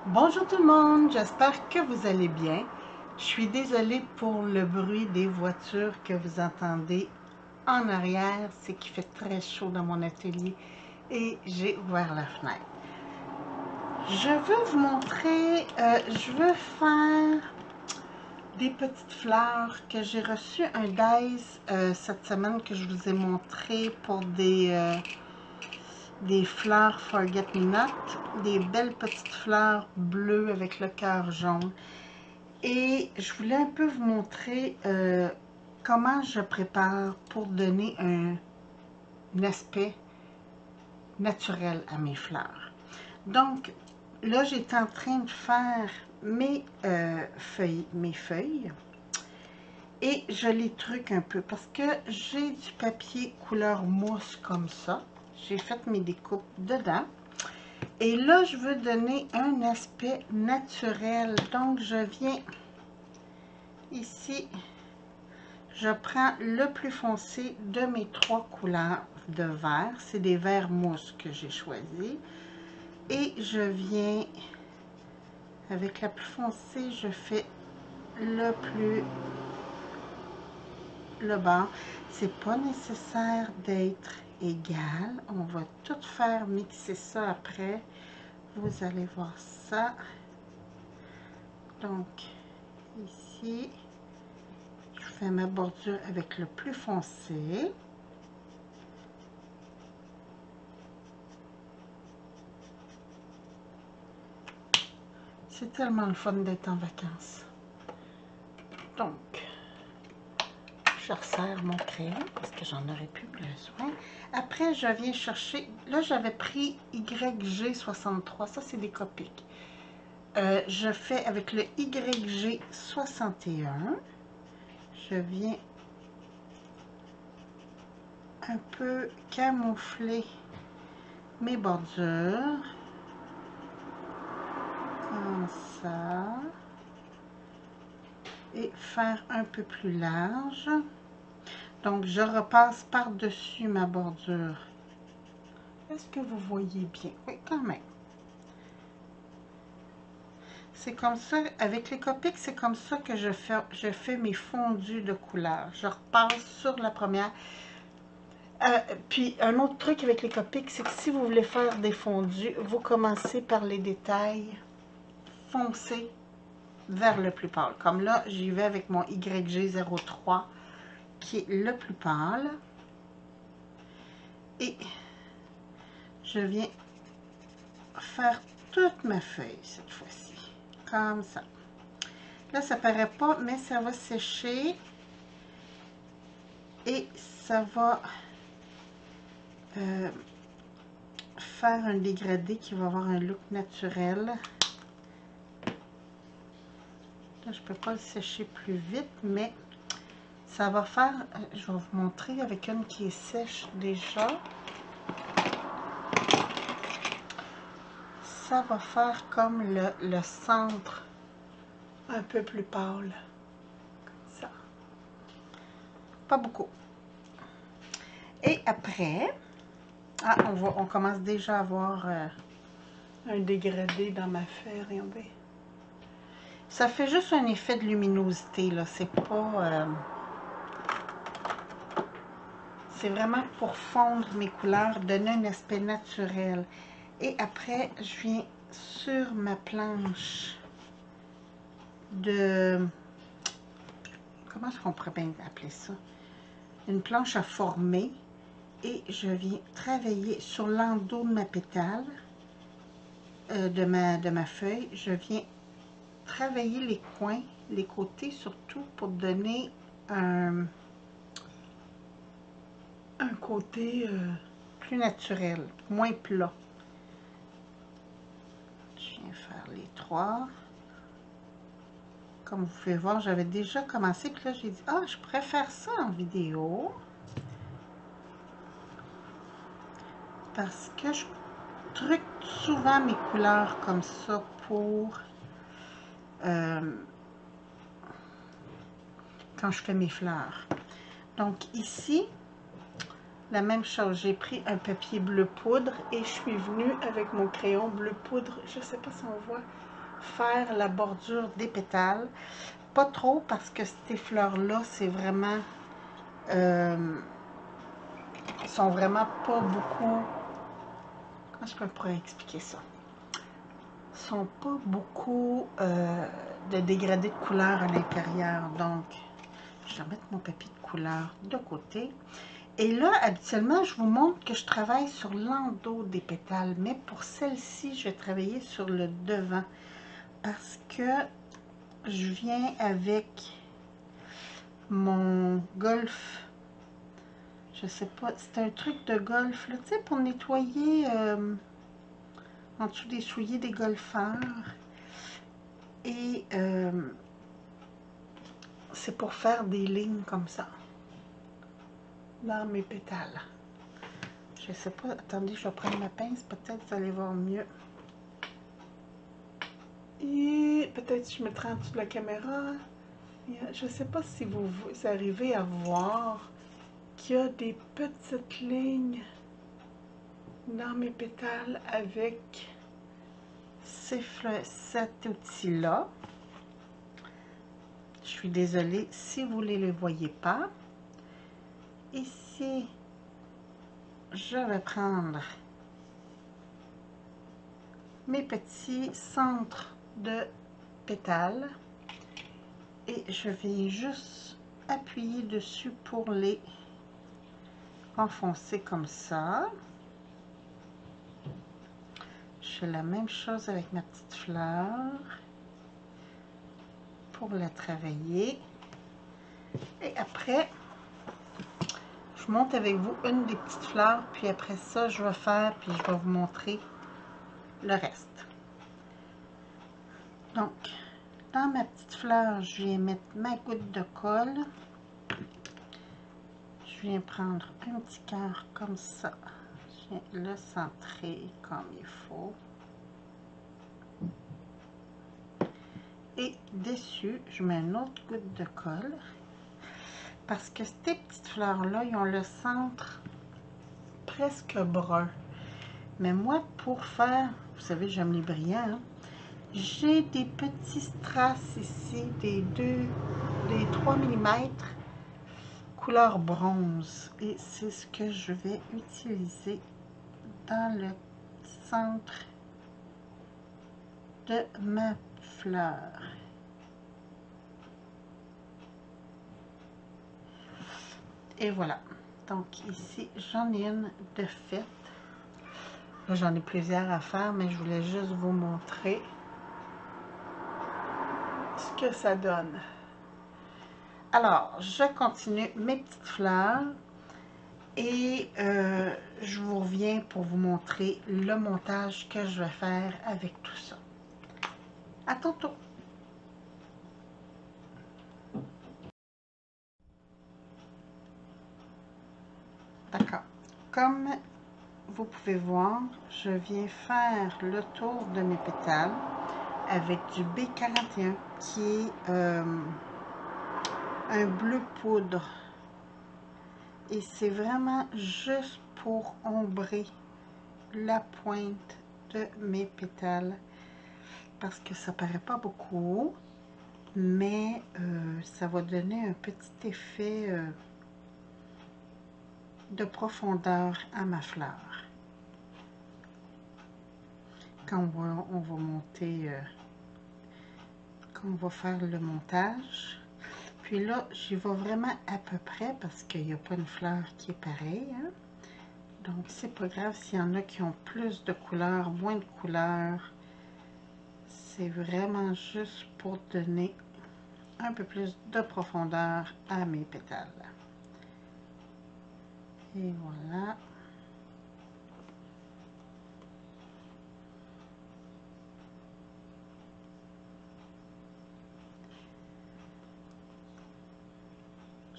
Bonjour tout le monde, j'espère que vous allez bien. Je suis désolée pour le bruit des voitures que vous entendez en arrière. C'est qu'il fait très chaud dans mon atelier et j'ai ouvert la fenêtre. Je veux vous montrer, je veux faire des petites fleurs que j'ai reçu un dice cette semaine que je vous ai montré pour des fleurs Forget Me Not, des belles petites fleurs bleues avec le cœur jaune. Et je voulais un peu vous montrer comment je prépare pour donner un aspect naturel à mes fleurs. Donc, là, j'étais en train de faire mes feuilles. Et je les truque un peu parce que j'ai du papier couleur mousse comme ça. J'ai fait mes découpes dedans. Et là, je veux donner un aspect naturel. Donc, je viens ici, je prends le plus foncé de mes trois couleurs de vert. C'est des verts mousse que j'ai choisi. Et je viens, avec la plus foncée, je fais le bas. C'est pas nécessaire d'être égal. On va tout faire mixer ça après. Vous allez voir ça. Donc, ici, je fais ma bordure avec le plus foncé. C'est tellement le fun d'être en vacances. Donc, je resserre mon crayon parce que j'en aurais plus besoin. Après, je viens chercher, là j'avais pris YG63, ça c'est des Copics. Je fais avec le YG61. Je viens un peu camoufler mes bordures. Comme ça. Et faire un peu plus large. Donc, je repasse par-dessus ma bordure. Est-ce que vous voyez bien? Oui, quand même. C'est comme ça, avec les Copics, c'est comme ça que je fais mes fondus de couleurs. Je repasse sur la première. Puis, un autre truc avec les Copics, c'est que si vous voulez faire des fondus, vous commencez par les détails foncés vers le plus pâle. Comme là, j'y vais avec mon YG03 qui est le plus pâle. Et je viens faire toute ma feuille cette fois-ci. Comme ça. Là, ça paraît pas, mais ça va sécher. Et ça va faire un dégradé qui va avoir un look naturel. Là, je peux pas le sécher plus vite, mais ça va faire, je vais vous montrer avec une qui est sèche déjà. Ça va faire comme le centre un peu plus pâle. Comme ça. Pas beaucoup. Et après, on commence déjà à avoir un dégradé dans ma feuille, regardez. Ça fait juste un effet de luminosité, là. C'est pas... c'est vraiment pour fondre mes couleurs, donner un aspect naturel. Et après, je viens sur ma planche de... Comment est-ce qu'on pourrait bien appeler ça? Une planche à former. Et je viens travailler sur l'endos de ma pétale, de ma feuille. Je viens travailler les coins, les côtés surtout, pour donner un côté plus naturel, moins plat. Je viens faire les trois. Comme vous pouvez voir, j'avais déjà commencé, puis là j'ai dit, ah, je pourrais faire ça en vidéo. Parce que je truque souvent mes couleurs comme ça pour quand je fais mes fleurs. Donc ici, la même chose, j'ai pris un papier bleu poudre et je suis venue avec mon crayon bleu poudre, je ne sais pas si on voit, faire la bordure des pétales. Pas trop parce que ces fleurs-là, c'est vraiment... sont vraiment pas beaucoup... Comment je pourrais expliquer ça? Sont pas beaucoup de dégradés de couleur à l'intérieur. Donc, je vais mettre mon papier de couleur de côté. Et là, habituellement, je vous montre que je travaille sur l'endos des pétales. Mais pour celle-ci, je vais travailler sur le devant. Parce que je viens avec mon golf. Je sais pas, c'est un truc de golf, là, tu sais, pour nettoyer en dessous des souliers des golfeurs. Et c'est pour faire des lignes comme ça dans mes pétales. Je sais pas, attendez, je vais prendre ma pince, peut-être vous allez voir mieux. Et peut-être je mettrai en dessous de la caméra. Je sais pas si vous arrivez à voir qu'il y a des petites lignes dans mes pétales avec cet outil-là. Je suis désolée si vous ne les voyez pas. Ici, je vais prendre mes petits centres de pétales et je vais juste appuyer dessus pour les enfoncer comme ça. Je fais la même chose avec ma petite fleur pour la travailler. Et après, je monte avec vous une des petites fleurs, puis après ça, je vais faire, puis je vais vous montrer le reste. Donc, dans ma petite fleur, je viens mettre ma goutte de colle. Je viens prendre un petit cœur comme ça. Je viens le centrer comme il faut. Et dessus, je mets une autre goutte de colle. Parce que ces petites fleurs-là, ils ont le centre presque brun. Mais moi, pour faire, vous savez, j'aime les brillants, hein, j'ai des petits strass ici, des 3 mm, couleur bronze. Et c'est ce que je vais utiliser dans le centre de ma fleur. Et voilà. Donc ici, j'en ai une de faite. J'en ai plusieurs à faire, mais je voulais juste vous montrer ce que ça donne. Alors, je continue mes petites fleurs et je vous reviens pour vous montrer le montage que je vais faire avec tout ça. À tantôt! D'accord. Comme vous pouvez voir, je viens faire le tour de mes pétales avec du B41 qui est un bleu poudre. Et c'est vraiment juste pour ombrer la pointe de mes pétales. Parce que ça paraît pas beaucoup, mais ça va donner un petit effet de profondeur à ma fleur. Quand on va monter, quand on va faire le montage. Puis là, j'y vais vraiment à peu près parce qu'il n'y a pas une fleur qui est pareille. Hein? Donc, c'est pas grave s'il y en a qui ont plus de couleurs, moins de couleurs. C'est vraiment juste pour donner un peu plus de profondeur à mes pétales. Et voilà.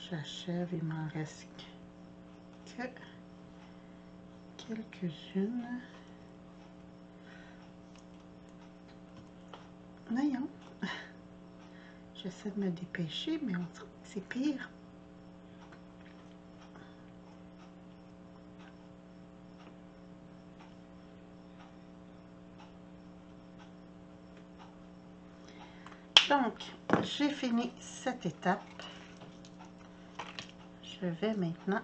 J'achève, il m'en reste que quelques-unes. Voyons. J'essaie de me dépêcher, mais on dirait que c'est pire. Donc, j'ai fini cette étape. Je vais maintenant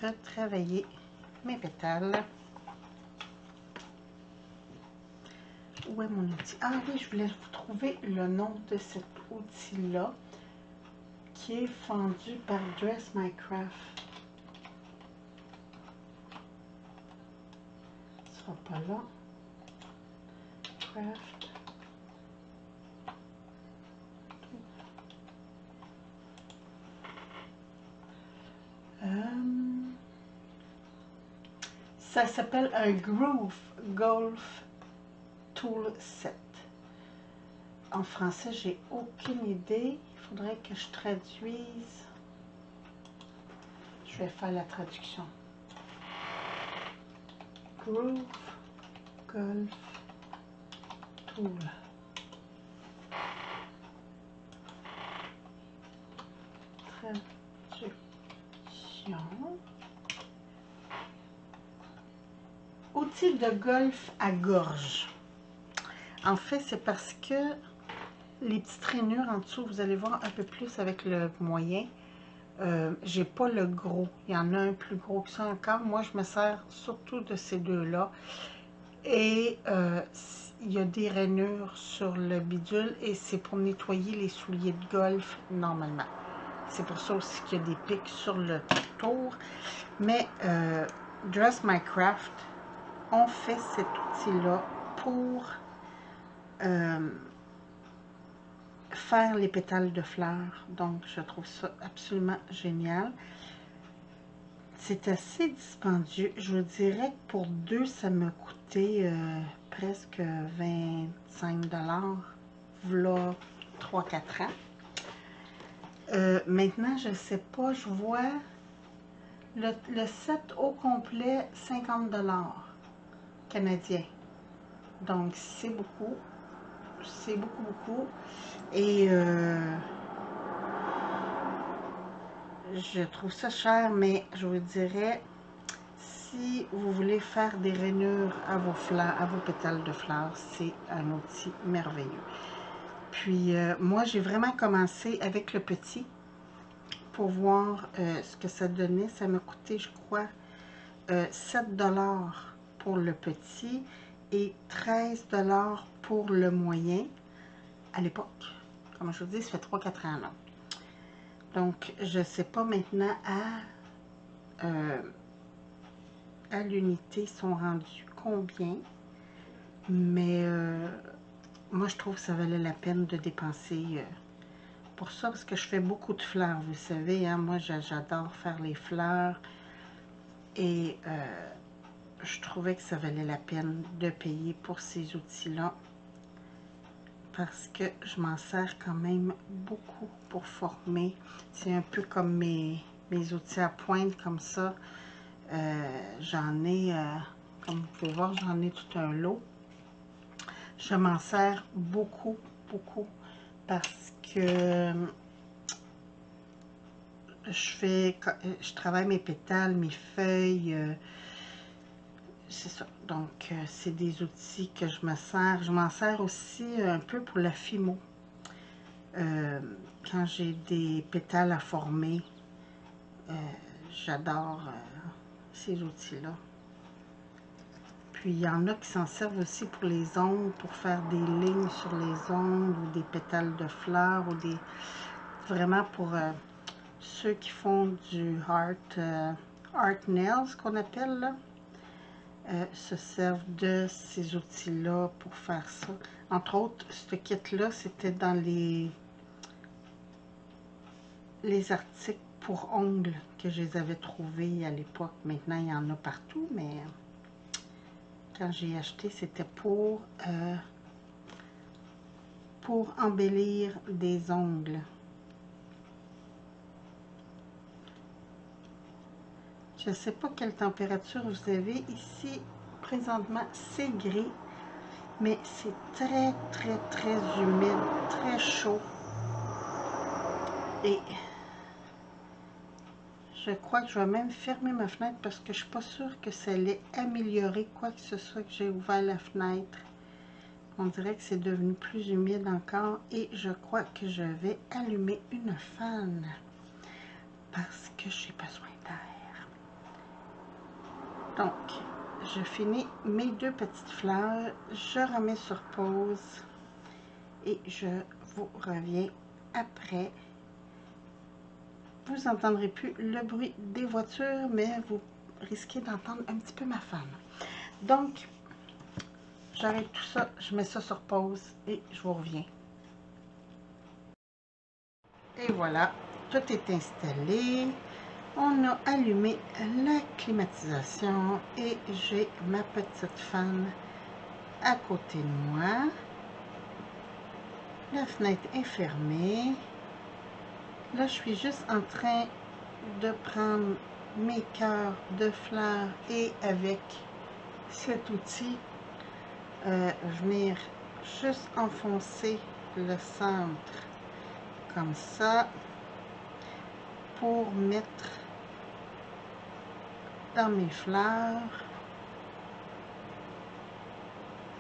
retravailler mes pétales. Où est mon outil? Ah oui, je voulais vous trouver le nom de cet outil-là qui est fendu par Dress My Craft. Ce sera pas là. Craft. Ça s'appelle un Groove Golf Tool Set. En français, j'ai aucune idée. Il faudrait que je traduise. Je vais faire la traduction. Groove Golf Tool. Traduction. Outil de golf à gorge. En fait, c'est parce que les petites rainures en dessous, vous allez voir un peu plus avec le moyen. J'ai pas le gros. Il y en a un plus gros que ça encore. Moi, je me sers surtout de ces deux-là. Et il y a des rainures sur le bidule et c'est pour nettoyer les souliers de golf normalement. C'est pour ça aussi qu'il y a des pics sur le tour. Mais Dress My Craft, on fait cet outil-là pour faire les pétales de fleurs. Donc, je trouve ça absolument génial. C'est assez dispendieux. Je vous dirais que pour deux, ça m'a coûté presque 25 $. Voilà 3-4 ans. Maintenant, je ne sais pas, je vois le set au complet 50 $ canadiens. Donc, c'est beaucoup. C'est beaucoup, beaucoup. Et je trouve ça cher, mais je vous dirais, si vous voulez faire des rainures à vos fleurs, à vos pétales de fleurs, c'est un outil merveilleux. Puis, moi, j'ai vraiment commencé avec le petit pour voir ce que ça donnait. Ça m'a coûté, je crois, 7 $ pour le petit et 13 $ pour le moyen à l'époque. Comme je vous dis, ça fait 3-4 ans là. Donc, je ne sais pas maintenant à l'unité sont rendus combien, mais moi, je trouve que ça valait la peine de dépenser pour ça, parce que je fais beaucoup de fleurs, vous savez, hein, moi, j'adore faire les fleurs, et je trouvais que ça valait la peine de payer pour ces outils-là, parce que je m'en sers quand même beaucoup pour former. C'est un peu comme mes outils à pointe, comme ça. J'en ai, comme vous pouvez voir, j'en ai tout un lot. Je m'en sers beaucoup, beaucoup, parce que je travaille mes pétales, mes feuilles, c'est ça. Donc, c'est des outils que je me sers. Je m'en sers aussi un peu pour la fimo. Quand j'ai des pétales à former, j'adore ces outils-là. Puis, il y en a qui s'en servent aussi pour les ongles, pour faire des lignes sur les ongles, ou des pétales de fleurs, ou des... Vraiment pour ceux qui font du art nails, qu'on appelle, là. Se servent de ces outils-là pour faire ça. Entre autres, ce kit-là, c'était dans les articles pour ongles que je les avais trouvés à l'époque. Maintenant, il y en a partout, mais quand j'ai acheté, c'était pour embellir des ongles. Je ne sais pas quelle température vous avez ici. Présentement, c'est gris, mais c'est très, très, très humide, très chaud. Et je crois que je vais même fermer ma fenêtre parce que je ne suis pas sûre que ça allait améliorer quoi que ce soit que j'ai ouvert la fenêtre. On dirait que c'est devenu plus humide encore et je crois que je vais allumer une fan parce que j'ai besoin d'air. Donc, je finis mes 2 petites fleurs, je remets sur pause et je vous reviens après. Vous n'entendrez plus le bruit des voitures, mais vous risquez d'entendre un petit peu ma femme. Donc, j'arrête tout ça, je mets ça sur pause et je vous reviens. Et voilà, tout est installé. On a allumé la climatisation et j'ai ma petite fan à côté de moi. La fenêtre est fermée. Là, je suis juste en train de prendre mes cœurs de fleurs et avec cet outil, venir juste enfoncer le centre comme ça pour mettre dans mes fleurs.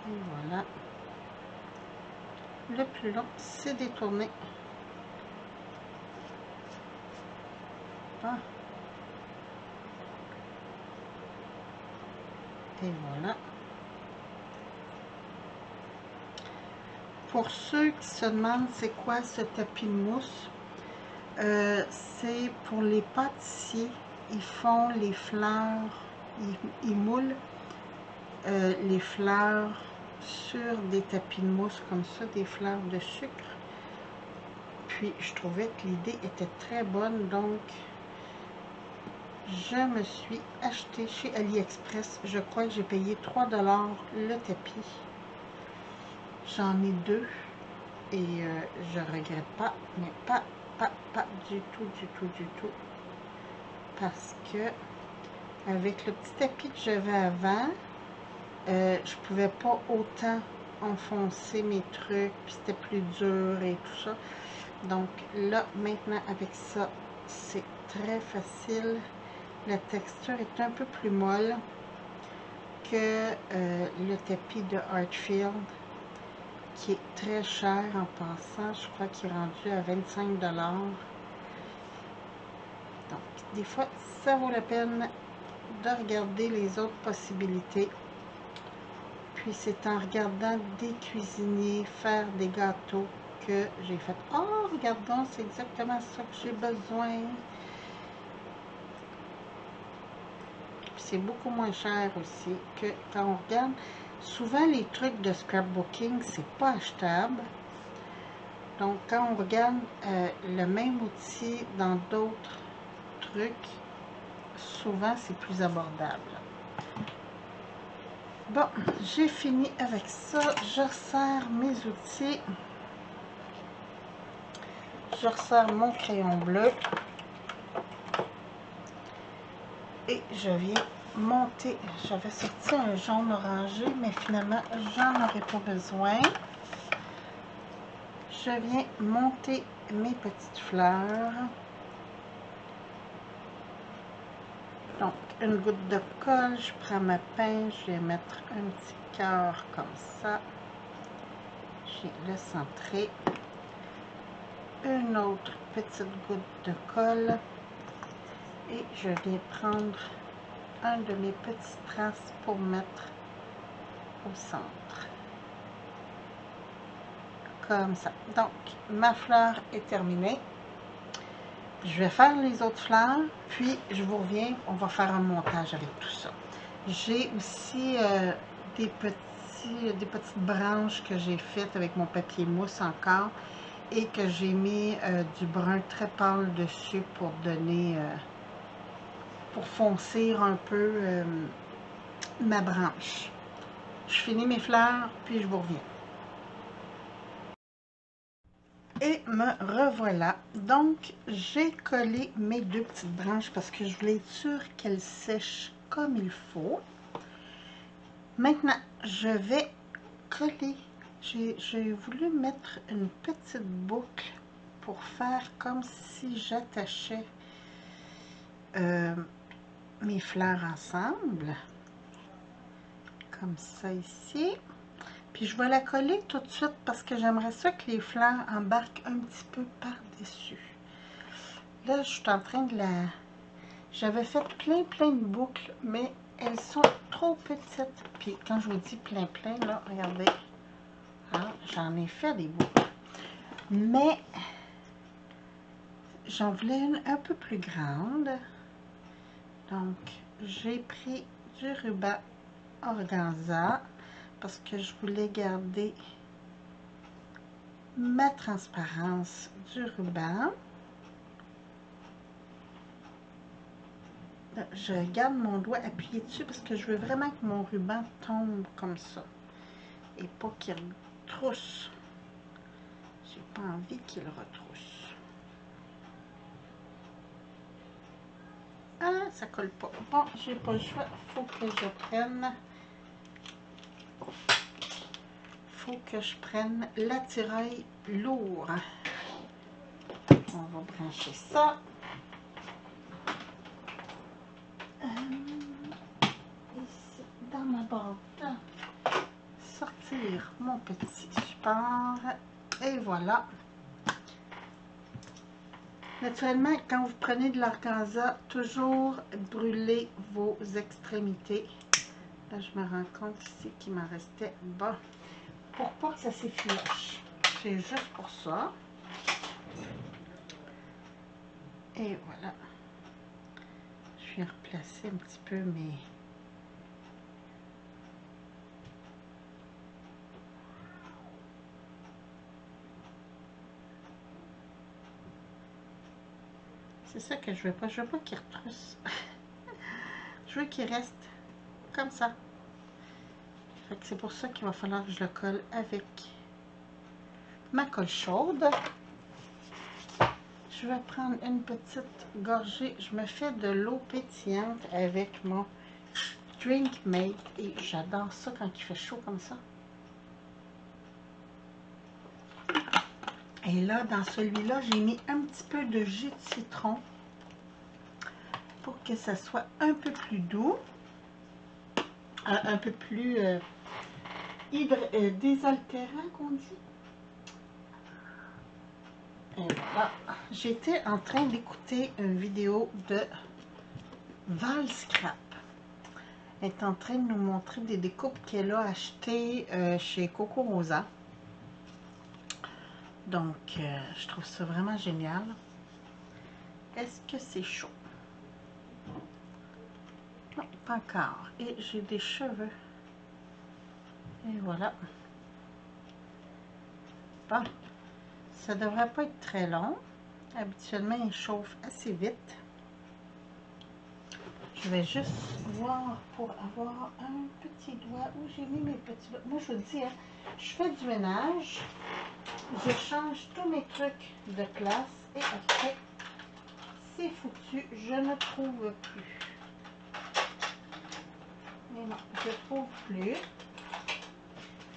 Et voilà. Le plus long, c'est détourner. Ah. Et voilà. Pour ceux qui se demandent c'est quoi ce tapis de mousse, c'est pour les pâtissiers. Ils font les fleurs, ils moulent les fleurs sur des tapis de mousse comme ça, des fleurs de sucre. Puis je trouvais que l'idée était très bonne, donc je me suis acheté chez AliExpress. Je crois que j'ai payé 3 $ le tapis. J'en ai 2 et je regrette pas, mais pas du tout. Parce que avec le petit tapis que j'avais avant, je pouvais pas autant enfoncer mes trucs, puis c'était plus dur et tout ça. Donc là, maintenant, avec ça, c'est très facile. La texture est un peu plus molle que le tapis de Artfield, qui est très cher en passant. Je crois qu'il est rendu à 25 $. Donc, des fois, ça vaut la peine de regarder les autres possibilités. Puis, c'est en regardant des cuisiniers faire des gâteaux que j'ai fait « Oh, regardons, c'est exactement ça que j'ai besoin. » C'est beaucoup moins cher aussi que quand on regarde. Souvent, les trucs de scrapbooking, c'est pas achetable. Donc, quand on regarde le même outil dans d'autres trucs, souvent, c'est plus abordable. Bon, j'ai fini avec ça. Je resserre mes outils. Je resserre mon crayon bleu. Et je viens monter. J'avais sorti un jaune orangé, mais finalement, j'en aurais pas besoin. Je viens monter mes petites fleurs. Donc, une goutte de colle, je prends ma pince, je vais mettre un petit cœur comme ça. Je viens le centrer. Une autre petite goutte de colle. Et je viens prendre un de mes petites traces pour mettre au centre. Comme ça. Donc, ma fleur est terminée. Je vais faire les autres fleurs, puis je vous reviens, on va faire un montage avec tout ça. J'ai aussi des petites branches que j'ai faites avec mon papier mousse encore et que j'ai mis du brun très pâle dessus pour donner, pour foncer un peu ma branche. Je finis mes fleurs, puis je vous reviens. Et me revoilà. Donc, j'ai collé mes 2 petites branches parce que je voulais être sûre qu'elles sèchent comme il faut. Maintenant, je vais coller. J'ai voulu mettre une petite boucle pour faire comme si j'attachais mes fleurs ensemble. Comme ça ici. Puis je vais la coller tout de suite parce que j'aimerais ça que les fleurs embarquent un petit peu par-dessus. Là, je suis en train de la... J'avais fait plein de boucles, mais elles sont trop petites. Puis quand je vous dis plein, là, regardez. Hein, j'en ai fait des boucles. Mais j'en voulais une un peu plus grande. Donc, j'ai pris du ruban organza parce que je voulais garder ma transparence du ruban. Je garde mon doigt appuyé dessus parce que je veux vraiment que mon ruban tombe comme ça et pas qu'il retrousse. J'ai pas envie qu'il retrousse. Ah, ça colle pas. Bon, j'ai pas le choix. Faut que je prenne l'attirail lourd. On va brancher ça. Ici, dans ma boîte. Sortir mon petit support. Et voilà. Naturellement, quand vous prenez de l'organza, toujours brûler vos extrémités. Là, je me rends compte ici qu'il m'en restait. Bon, pour pas que ça s'effiloche. C'est juste pour ça. Et voilà. Je vais replacer un petit peu mes... C'est ça que je veux pas. Je veux pas qu'il retrousse. Je veux qu'il reste comme ça. C'est pour ça qu'il va falloir que je le colle avec ma colle chaude. Je vais prendre une petite gorgée. Je me fais de l'eau pétillante avec mon Drink Mate. Et j'adore ça quand il fait chaud comme ça. Et là, dans celui-là, j'ai mis un petit peu de jus de citron pour que ça soit un peu plus doux. Un peu plus désaltérant, qu'on dit. Et voilà. J'étais en train d'écouter une vidéo de Val Scrap. Elle est en train de nous montrer des découpes qu'elle a achetées chez Coco Rosa. Donc, je trouve ça vraiment génial. Est-ce que c'est chaud? Non, pas encore. Et j'ai des cheveux. Et voilà. Bon, ça ne devrait pas être très long. Habituellement, il chauffe assez vite. Je vais juste voir pour avoir un petit doigt. Où j'ai mis mes petits doigts? Moi, je vous dis, hein, je fais du ménage. Je change tous mes trucs de place. Et après, c'est foutu. Je ne trouve plus. Mais non, je ne trouve plus.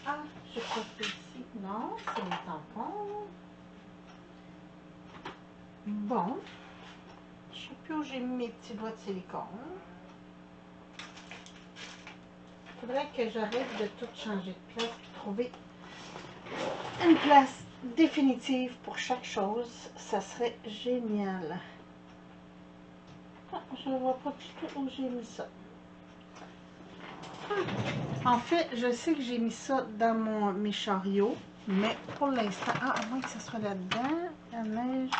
Ah, je crois que ici. Non, c'est le tampon. Bon. Je ne sais plus où j'ai mis mes petits doigts de silicone. Il faudrait que j'arrête de tout changer de place et trouver une place définitive pour chaque chose. Ça serait génial. Ah, je ne vois pas du tout où j'ai mis ça. En fait, je sais que j'ai mis ça dans mes chariots, mais pour l'instant, à moins que ça soit là-dedans, la neige.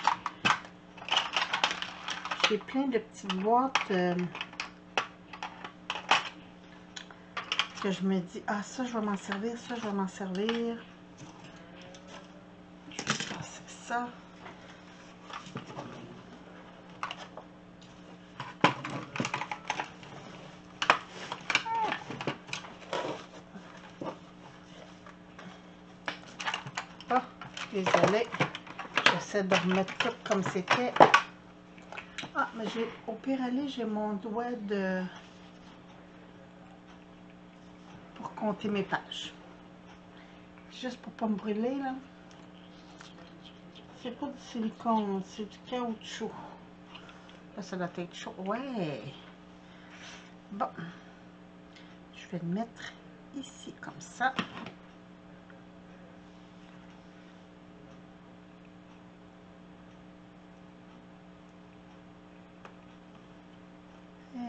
J'ai plein de petites boîtes que je me dis, ah ça je vais m'en servir, ça je vais m'en servir. Je vais passer ça. Ah, désolée. J'essaie de remettre tout comme c'était. Ah, mais j'ai, au pire aller, j'ai mon doigt de... pour compter mes pages. Juste pour pas me brûler, là. C'est pas du silicone, c'est du caoutchouc. Là, ça doit être chaud. Ouais. Bon. Je vais le mettre ici, comme ça.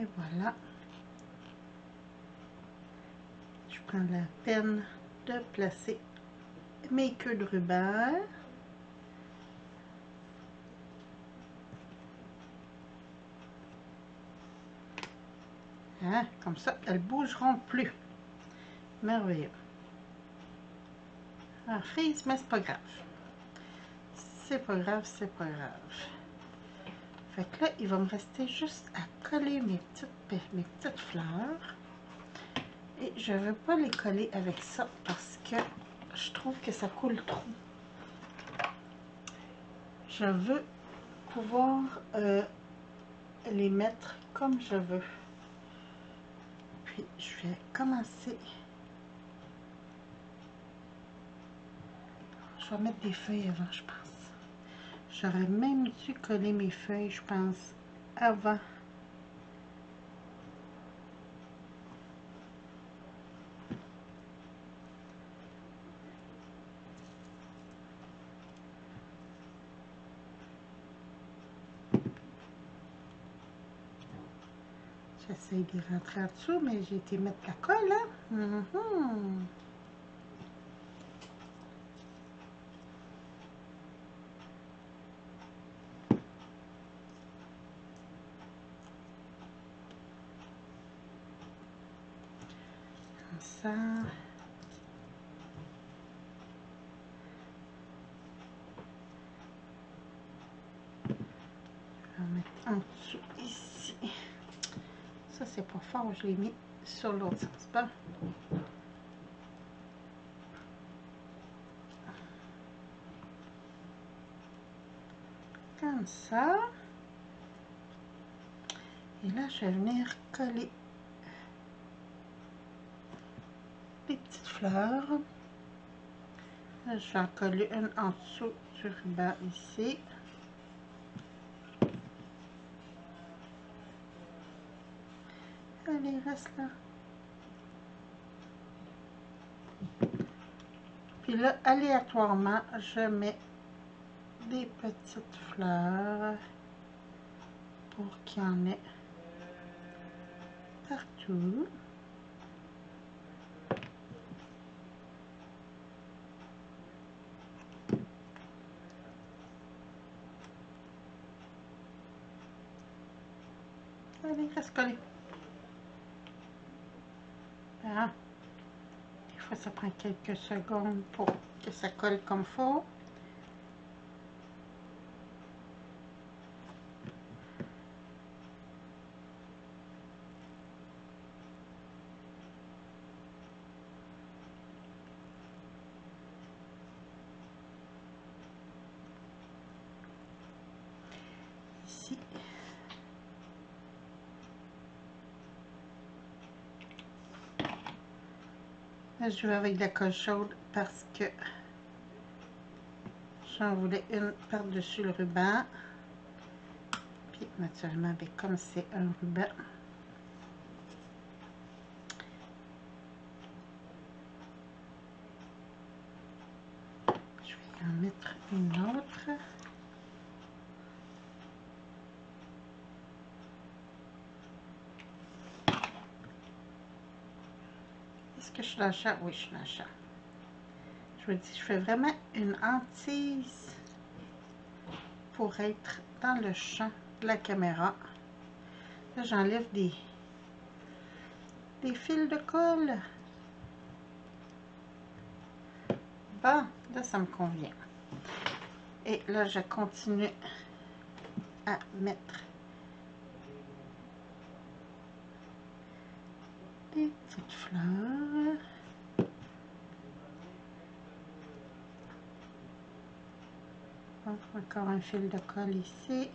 Et voilà. Je prends la peine de placer mes queues de ruban. Hein? Comme ça, elles ne bougeront plus. Merveilleux. Alors, frise, mais c'est pas grave. C'est pas grave, c'est pas grave. Fait que là, il va me rester juste à coller mes petites fleurs. Et je ne veux pas les coller avec ça parce que je trouve que ça coule trop. Je veux pouvoir les mettre comme je veux. Puis je vais commencer. Je vais mettre des feuilles avant, je pense. J'aurais même dû coller mes feuilles, je pense, avant. J'essaie de rentrer en dessous, mais j'ai été mettre la colle, hein? Comme ça. Je vais mettre en dessous ici. Ça, c'est pas fort, je l'ai mis sur l'autre sens. Bon. Comme ça. Et là, je vais venir coller les petites fleurs. Là, je vais en coller une en dessous du ruban ici. Allez, reste là. Puis là, aléatoirement, je mets des petites fleurs pour qu'il y en ait partout. Allez, reste collé. Ah. Des fois, ça prend quelques secondes pour que ça colle comme il faut. Ici. Là, je vais avec de la colle chaude parce que j'en voulais une par-dessus le ruban. Puis, naturellement, avec comme c'est un ruban, je vais en mettre une autre. Est-ce que je suis dans le champ? Oui, je suis dans le champ. Je vous dis, je fais vraiment une hantise pour être dans le champ de la caméra. Là, j'enlève des fils de colle. Bon, là, ça me convient. Et là, je continue à mettre des petites fleurs. Encore un fil de colle ici.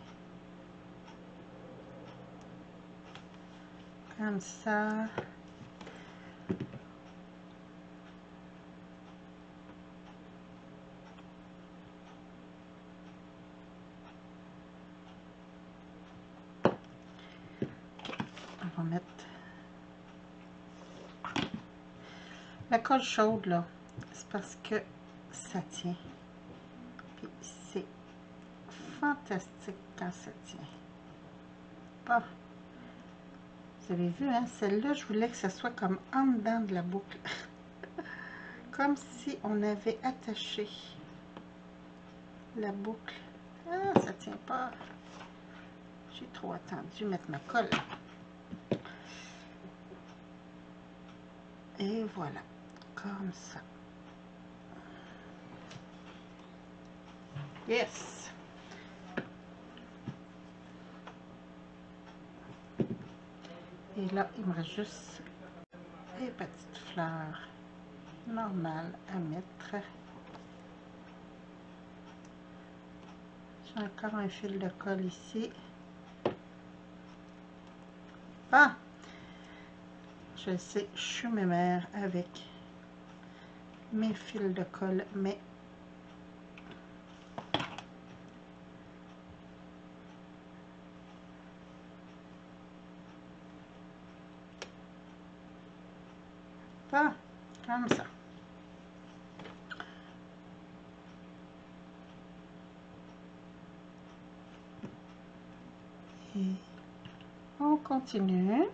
Comme ça. On va mettre la colle chaude là. C'est parce que ça tient. Puis c'est fantastique quand ça tient. Bon. Vous avez vu, hein, celle-là, je voulais que ça soit comme en dedans de la boucle. Comme si on avait attaché la boucle. Ah, ça tient pas. J'ai trop attendu mettre ma colle. Et voilà, comme ça. Yes! Et là, il me reste juste les petites fleurs normales à mettre. J'ai encore un fil de colle ici. Ah! Je sais, je suis mémère avec mes fils de colle, mais pas comme ça. Et on continue.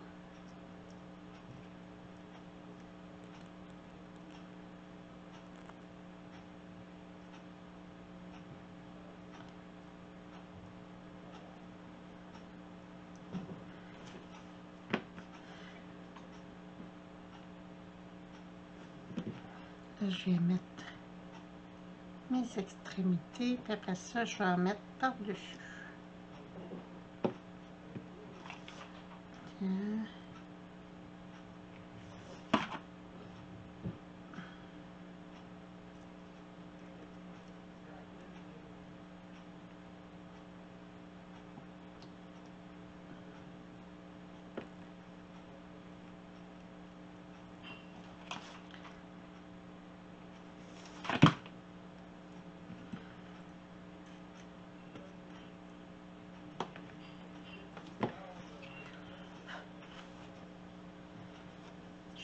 Là, je vais mettre mes extrémités, puis après ça, je vais en mettre par-dessus. Tiens.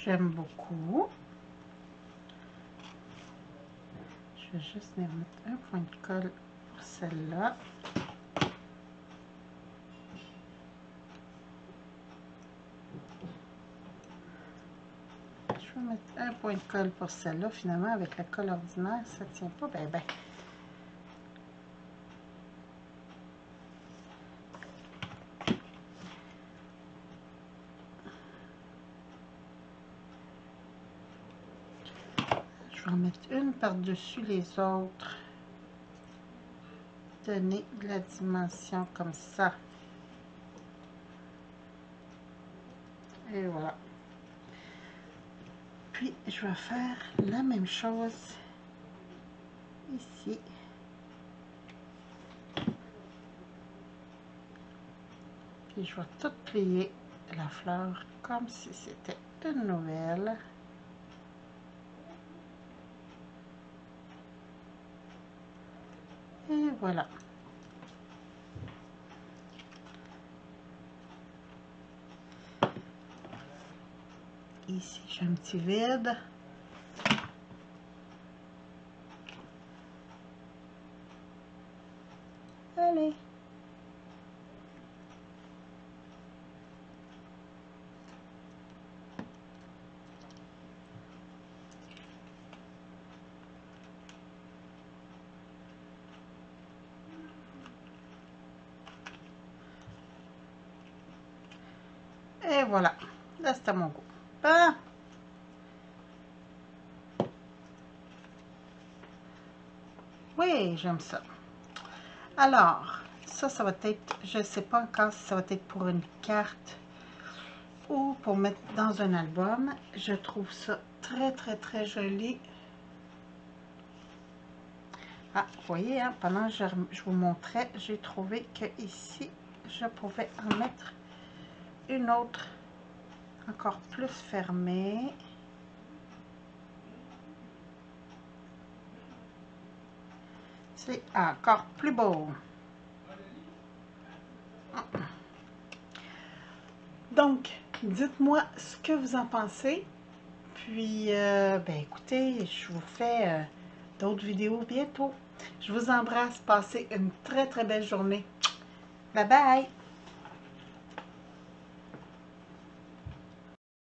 J'aime beaucoup. Je vais juste venir mettre un point de colle pour celle-là. Je vais mettre un point de colle pour celle-là. Finalement, avec la colle ordinaire, ça ne tient pas bien bien. Je vais en mettre une par-dessus les autres. Donner de la dimension comme ça. Et voilà. Puis, je vais faire la même chose ici. Puis, je vais tout plier la fleur comme si c'était une nouvelle. Et voilà. Ici, j'ai un petit vide. Allez. Et voilà. Là, c'est à mon goût. Ah. Oui, j'aime ça. Alors, ça va être, je ne sais pas encore si ça va être pour une carte ou pour mettre dans un album. Je trouve ça très, très, très joli. Ah, vous voyez, hein, pendant que je vous montrais, j'ai trouvé que ici, je pouvais en mettre une autre encore plus fermée. C'est encore plus beau. Donc, dites-moi ce que vous en pensez. Puis, ben écoutez, je vous fais d'autres vidéos bientôt. Je vous embrasse. Passez une très, très belle journée. Bye bye!